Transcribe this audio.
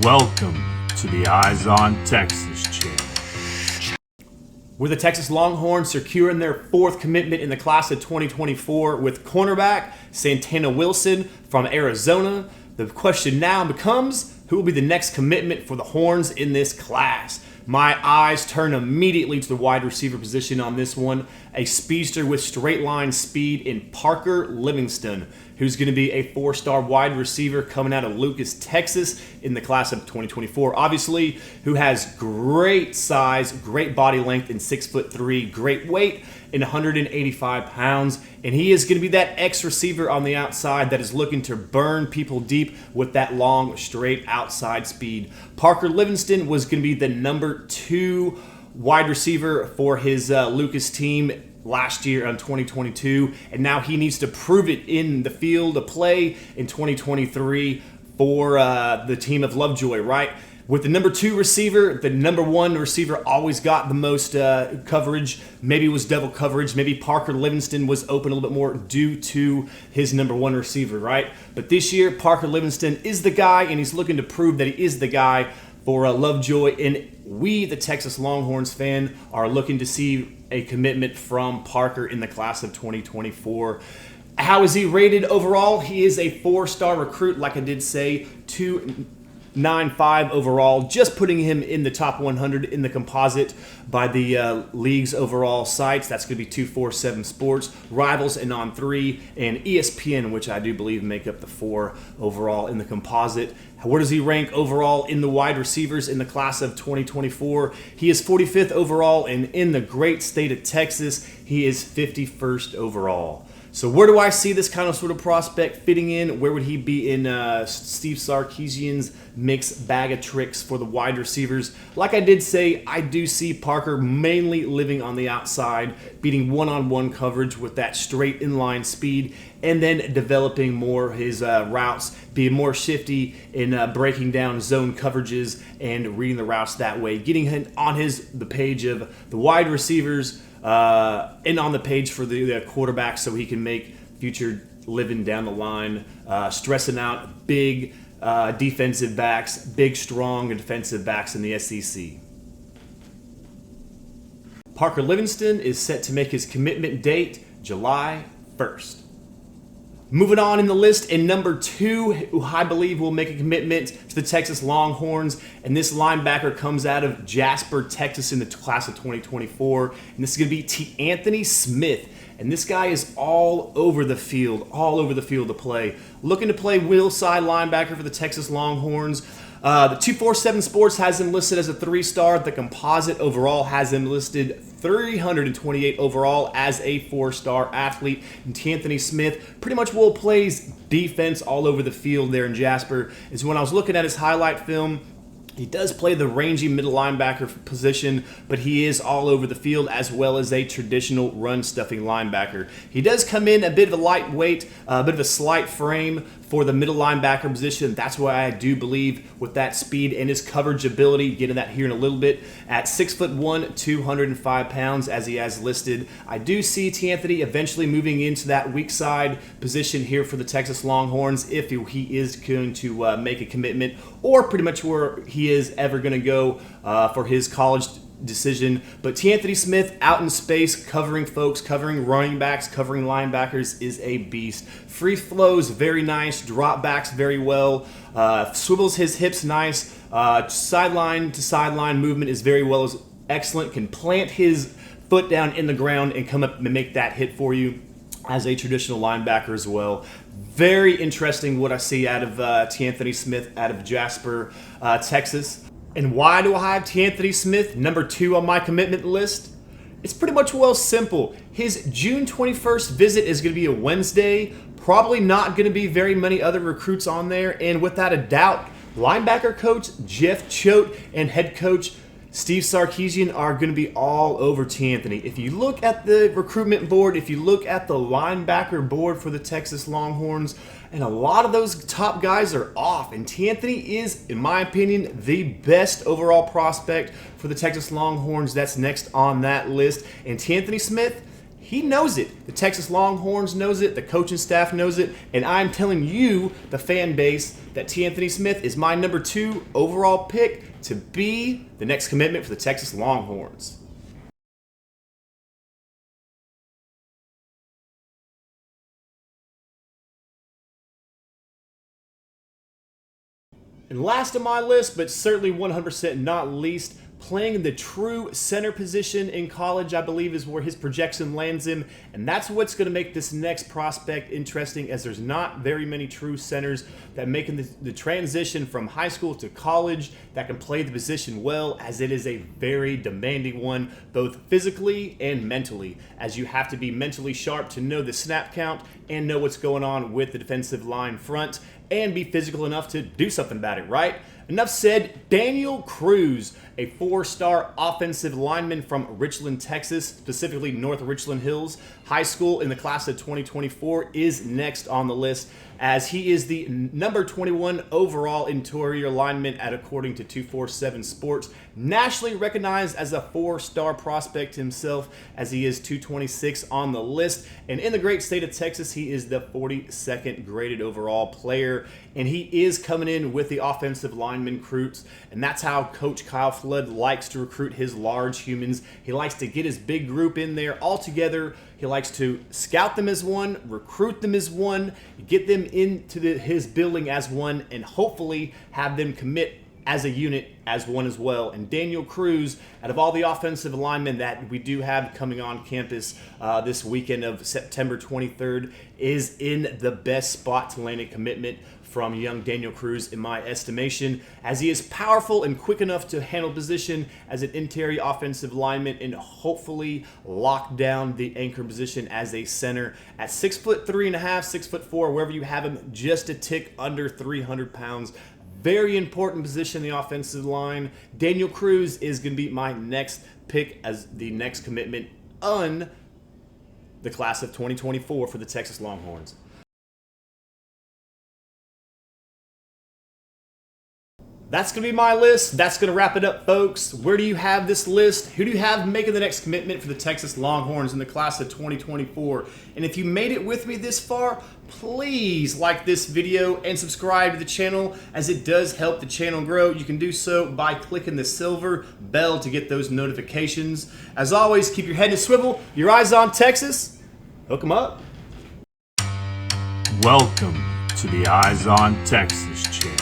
Welcome to the Eyes on Texas channel. With the Texas Longhorns securing their fourth commitment in the class of 2024 with cornerback Santana Wilson from Arizona, the question now becomes, who will be the next commitment for the Horns in this class? My eyes turn immediately to the wide receiver position on this one. A speedster with straight line speed in Parker Livingston, who's going to be a four-star wide receiver coming out of Lucas, Texas in the class of 2024. Obviously, who has great size, great body length, and 6'3", great weight, and 185 pounds. And he is going to be that X receiver on the outside that is looking to burn people deep with that long, straight outside speed. Parker Livingston was going to be the number 2 wide receiver for his Lucas team last year in 2022, and now he needs to prove it in the field of play in 2023 for the team of Lovejoy, right? With the number 2 receiver, the number 1 receiver always got the most coverage. Maybe it was double coverage. Maybe Parker Livingston was open a little bit more due to his number 1 receiver, right? But this year, Parker Livingston is the guy, and he's looking to prove that he is the guy for Lovejoy. And we, the Texas Longhorns fan, are looking to see a commitment from Parker in the class of 2024. How is he rated overall? He is a 4-star recruit, like I did say, 295 overall, just putting him in the top 100 in the composite by the league's overall sites. That's going to be 247 Sports, Rivals, and On3, and ESPN, which I do believe make up the 4 overall in the composite. Where does he rank overall in the wide receivers in the class of 2024? He is 45th overall, and in the great state of Texas, he is 51st overall. So where do I see this kind of sort of prospect fitting in? Where would he be in Steve Sarkisian's mixed bag of tricks for the wide receivers? Like I did say, I do see Parker mainly living on the outside, beating one-on-one coverage with that straight inline speed, and then developing more his routes, being more shifty in breaking down zone coverages and reading the routes that way, getting him on the page of the wide receivers, and on the page for the quarterback so he can make future living down the line, stressing out big defensive backs, big, strong defensive backs in the SEC. Parker Livingston is set to make his commitment date July 1st. Moving on in the list, in number 2, who I believe will make a commitment to the Texas Longhorns, and this linebacker comes out of Jasper, Texas in the class of 2024, and this is going to be Anthony Smith. And this guy is all over the field to play. Looking to play wheel side linebacker for the Texas Longhorns. The 247 Sports has him listed as a 3-star. The composite overall has him listed 328 overall as a 4-star athlete. And Anthony Smith pretty much will plays defense all over the field there in Jasper. And so when I was looking at his highlight film, he does play the rangy middle linebacker position, but he is all over the field as well as a traditional run-stuffing linebacker. He does come in a bit of a lightweight, a bit of a slight frame for the middle linebacker position. That's why I do believe with that speed and his coverage ability, getting that here in a little bit, at 6'1", 205 pounds as he has listed. I do see Anthony eventually moving into that weak side position here for the Texas Longhorns if he is going to make a commitment, or pretty much where he is ever going to go for his college decision. But Anthony Smith out in space, covering folks, covering running backs, covering linebackers, is a beast. Free flows very nice, drop backs very well, swivels his hips nice, sideline to sideline movement is very well, is excellent, can plant his foot down in the ground and come up and make that hit for you as a traditional linebacker as well. Very interesting what I see out of Anthony Smith out of Jasper, Texas. And why do I have Anthony Smith number 2 on my commitment list? It's pretty much simple. His June 21st visit is going to be a Wednesday. Probably not going to be very many other recruits on there. And without a doubt, linebacker coach Jeff Choate and head coach Steve Sarkisian are going to be all over Anthony. If you look at the recruitment board, if you look at the linebacker board for the Texas Longhorns, and a lot of those top guys are off. And Anthony is, in my opinion, the best overall prospect for the Texas Longhorns that's next on that list. And Anthony Smith, He knows it. The Texas Longhorns knows it. The coaching staff knows it. And I'm telling you, the fan base, that T. Anthony Smith is my number 2 overall pick to be the next commitment for the Texas Longhorns. And last on my list, but certainly 100% not least, playing the true center position in college, I believe, is where his projection lands him. And that's what's going to make this next prospect interesting, as there's not very many true centers that making the transition from high school to college that can play the position well, as it is a very demanding one, both physically and mentally, as you have to be mentally sharp to know the snap count and know what's going on with the defensive line front and be physical enough to do something about it, right? Enough said. Daniel Cruz, a 4-star offensive lineman from Richland, Texas, specifically North Richland Hills High School in the class of 2024, is next on the list, as he is the number 21 overall interior lineman according to 247 Sports, nationally recognized as a 4-star prospect himself, as he is 226 on the list. And in the great state of Texas, he is the 42nd graded overall player, and he is coming in with the offensive lineman Cruz, and that's how Coach Kyle Flood likes to recruit his large humans. He likes to get his big group in there all together. He likes to scout them as one, recruit them as one, get them into his building as one, and hopefully have them commit as a unit as one as well. And Daniel Cruz, out of all the offensive linemen that we do have coming on campus this weekend of September 23rd, is in the best spot to land a commitment from young Daniel Cruz, in my estimation, as he is powerful and quick enough to handle position as an interior offensive lineman and hopefully lock down the anchor position as a center at 6'3.5", 6'4", wherever you have him, just a tick under 300 pounds. Very important position in the offensive line. Daniel Cruz is going to be my next pick as the next commitment on the class of 2024 for the Texas Longhorns. That's going to be my list. That's going to wrap it up, folks. Where do you have this list? Who do you have making the next commitment for the Texas Longhorns in the class of 2024? And if you made it with me this far, please like this video and subscribe to the channel, as it does help the channel grow. You can do so by clicking the silver bell to get those notifications. As always, keep your head in a swivel, your eyes on Texas. Hook 'em up. Welcome to the Eyes on Texas channel.